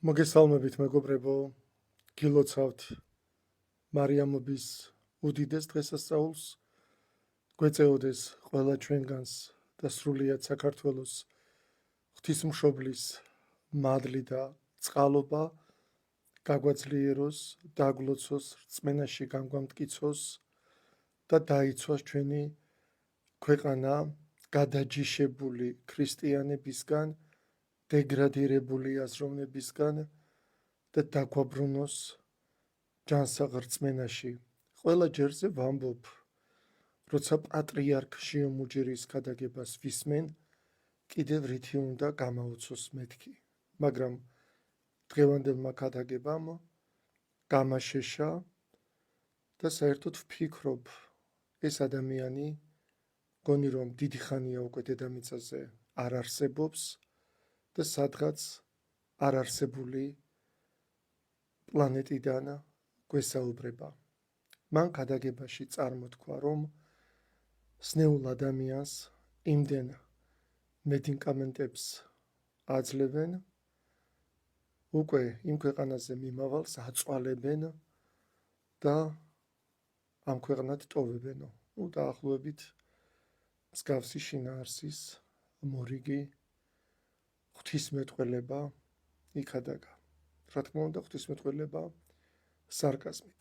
მოგესალმებით მეგობრებო, გილოცავთ მარიამობის უდიდეს დღესასწაულს, გვეწეოდეს ყველა ჩვენგანს და სრულიად საქართველოს ღვთისმშობლის მადლი და წყალობა გაგვაძლიეროს, დაგლოცოს, რწმენაში გამგვამტკიცოს და დაიცვას ჩვენი ქვეყანა გადაჯიშებული ქრისტიანებისგან, დეგრადირებული აზროვნებისგან და დაგვაბრუნოს ჯანსაღ რწმენაში. ყველა ჯერზე ვამბობ, როცა პატრიარქ შიომუჯერის ქადაგებას ვისმენ, კიდევ რითი უნდა გამაოცოს მეთქი. მაგრამ დღევანდელმა ქადაგებამ გამაშეშა და საერთოდ ვფიქრობ, ეს ადამიანი გონი რომ დიდი ხანია უკვე დედამიწაზე არ არსებობს და სადღაც არ არსებული პლანეტიდან გვესაუბრება. მან ქადაგებაში წარმოთქვა, რომ სნეულ ადამიანს იმდენ მედიკამენტებს აძლევენ, უკვე იმ ქვეყანაზე მიმავალს აწვალებენ და ამ ქვეყნად ტოვებენო. დაახლოებით მსგავსი შინაარსის მორიგი ღვთისმეტყველება იქადაგა. რა თქმა უნდა, ღვთისმეტყველება სარკაზმით.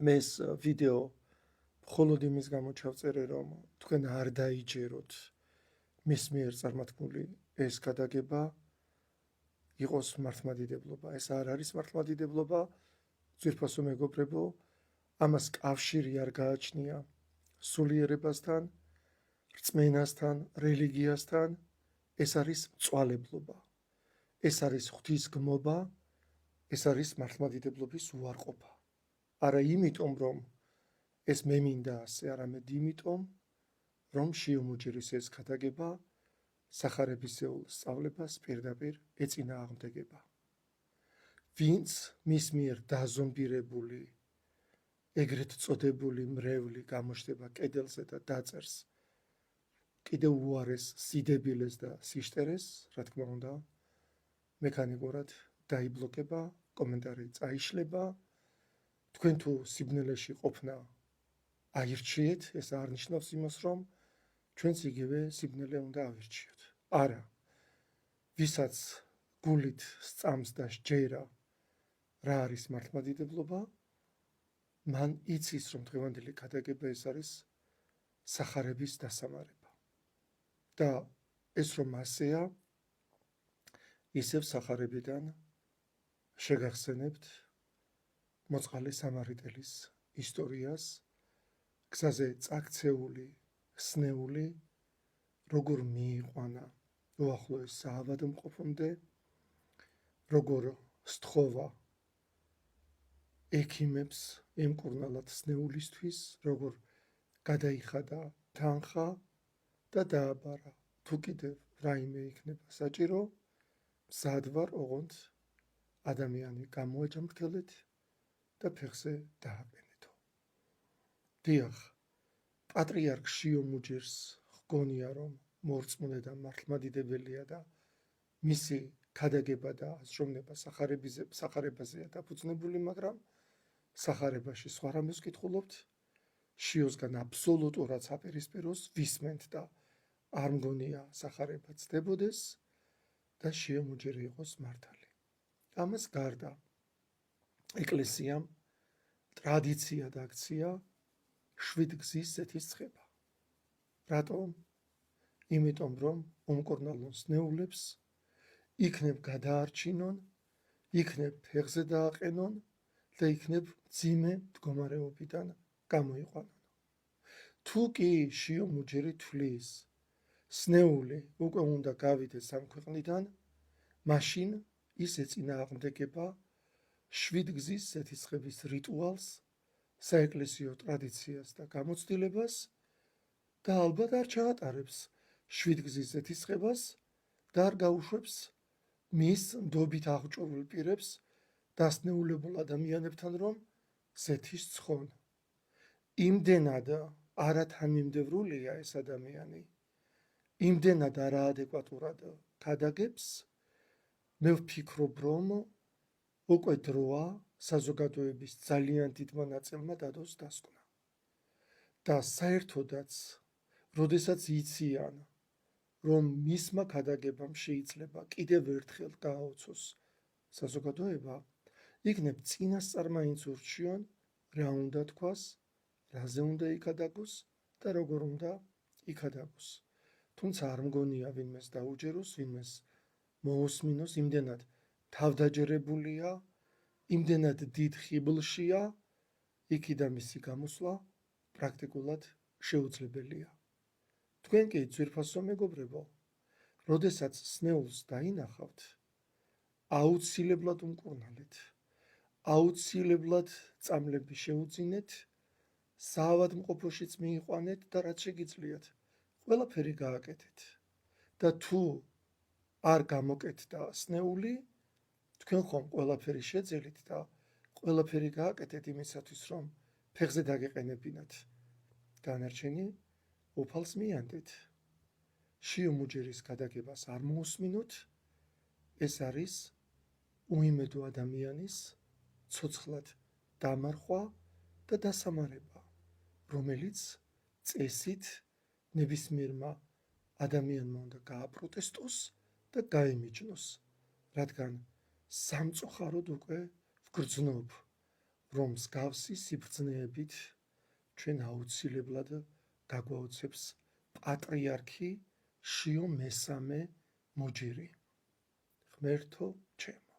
მე ეს ვიდეო მხოლოდ იმის გამო ჩავწერე, რომ თქვენ არ დაიჯეროთ მის მიერ წარმართმული ეს ქადაგება იყოს მართლმადიდებლობა. ეს არ არის მართლმადიდებლობა, ძვირფასო მეგობრებო, ამას კავშირი არ გააჩნია სულიერებასთან, რწმენასთან, რელიგიასთან. ეს არის მწვალებლობა, ეს არის ღვთისგმობა, ეს არის მართლმადიდებლობის უარყოფა. არა იმიტომ, რომ ეს მე მინდა ასე, არამედ იმიტომ, რომ შიომუჯერის ეს ქადაგება სახარებისეულ სწავლებას პირდაპირ ეწინააღმდეგება. ვინც მის მიერ დაზომბირებული, ეგრეთ წოდებული მრევლი გამოჩნდება კედელზე და დაწერს კიდევ უარეს სიდებილეს და სიშტერეს, რა თქმა უნდა, მექანიკურად დაიბლოკება, კომენტარი წაიშლება. თქვენ თუ სიბნელეში ყოფნა აირჩიეთ, ეს არ ნიშნავს იმას, რომ ჩვენც იგივე სიბნელე უნდა ავირჩიოთ. არა, ვისაც გულით სწამს და სჯერა რა არის მართლმადიდებლობა, მან იცის, რომ დღევანდელი ქადაგება ეს არის სახარების დასამარება. და ეს რომ ასეა, ისევ სახარებიდან შეგახსენებთ მოწყალე სამარიტელის ისტორიას, გზაზე წაქცეული სნეული, როგორ მიიყვანა უახლოეს საავადმყოფომდე, როგორ სთხოვა ექიმებს ემკურნალად სნეულისთვის, როგორ გადაიხადა თანხა და დააბარა. თუ კიდევ რაიმე იქნება საჭირო, მზად ვარ, ოღონდ ადამიანი გამოაჯამრთელეთ და ფეხზე დააბენეთო. დიახ, პატრიარქ შიომუჯერს ჰგონია, რომ მორწმუნე და მართლმადიდებელია და მისი ქადაგება და აზროვნება სახარებაზეა დაფუძნებული, მაგრამ სახარებაში სხვა რამეს ვკითხულობთ, შიოსგან აბსოლუტურად საპირისპიროს ვისმენთ და არ მგონია სახარება ცდებოდეს და შიომუჯერი იყოს მართალი. ამას გარდა ეკლესიამ ტრადიციად აქცია შვიდგზის ზეთისწყება. რატომ? იმიტომ, რომ უმკურნალონ სნეულებს იქნებ გადაარჩინონ, იქნებ ფეხზე დააყენონ და იქნებ მძიმე მდგომარეობიდან გამოიყვანონ. თუ კი შიომუჯერი თვლის, სნეული უკვე უნდა გავიდეს ამ ქვეყნიდან, მაშინ ის ეწინააღმდეგება შვიდგზის ზეთისწყების რიტუალს, საეკლესიო ტრადიციას და გამოცდილებას და ალბათ არ ჩაატარებს შვიდგზის ზეთისწყებას და არ გაუშვებს მის ნდობით აღჭურვილ პირებს დასნეულებულ ადამიანებთან, რომ ზეთის ცხონ. იმდენად არათანმიმდევრულია ეს ადამიანი, იმდენად არაადეკვატურად ქადაგებს, მე ვფიქრობ, რომ უკვე დროა საზოგადოების ძალიან დიდმა ნაწილმა დადოს დასკვნა და საერთოდაც, როდესაც იციან, რომ მისმა ქადაგებამ შეიძლება კიდევ ერთხელ გააოცოს საზოგადოება, იქნებ წინასწარ მაინც ურჩიონ, რა უნდა თქვას, რაზე უნდა იქადაგოს და როგორ უნდა იქადაგოს. თუმცა არ მგონია ვინმეს დაუჯეროს, ვინმეს მოусმინოს, იმდენად თავდაჯერებულია, იმდენად დიდ ხიბლშია, იქიდან მისი გამოსვლა პრაქტიკულად შეუძლებელია. თქვენ კი ძვირფასო მეგობრებო, როდესაც სნეულს დაინახავთ, აუცილებლად უმკურნალეთ, აუცილებლად წამლები შეუძინეთ, საავადმყოფოშიც მიიყვანეთ და რაც შეგიძლიათ, ყველაფერი გააკეთეთ. და თუ არ გამოკეთდა სნეული, თქვენ ხომ ყველაფერი შეძელით და ყველაფერი გააკეთეთ იმისათვის, რომ ფეხზე დაგეყენებინათ. დანარჩენი უფალს მიანდეთ. შიომუჯერის ქადაგებას არ მოусმინოთ, ეს არის უიმედო ადამიანის ცოცხლად დამარხვა და დასამარება, რომელიც წესით ნებისმიერმა ადამიანმა უნდა გააპროტესტოს და გაემიჯნოს, რადგან სამწუხაროდ უკვე ვგრძნობ, რომ მსგავსი სიბრძნეებით ჩვენ აუცილებლად გაგვაოცებს პატრიარქი შიო მესამე მუჯირი. ღმერთო ჩემო.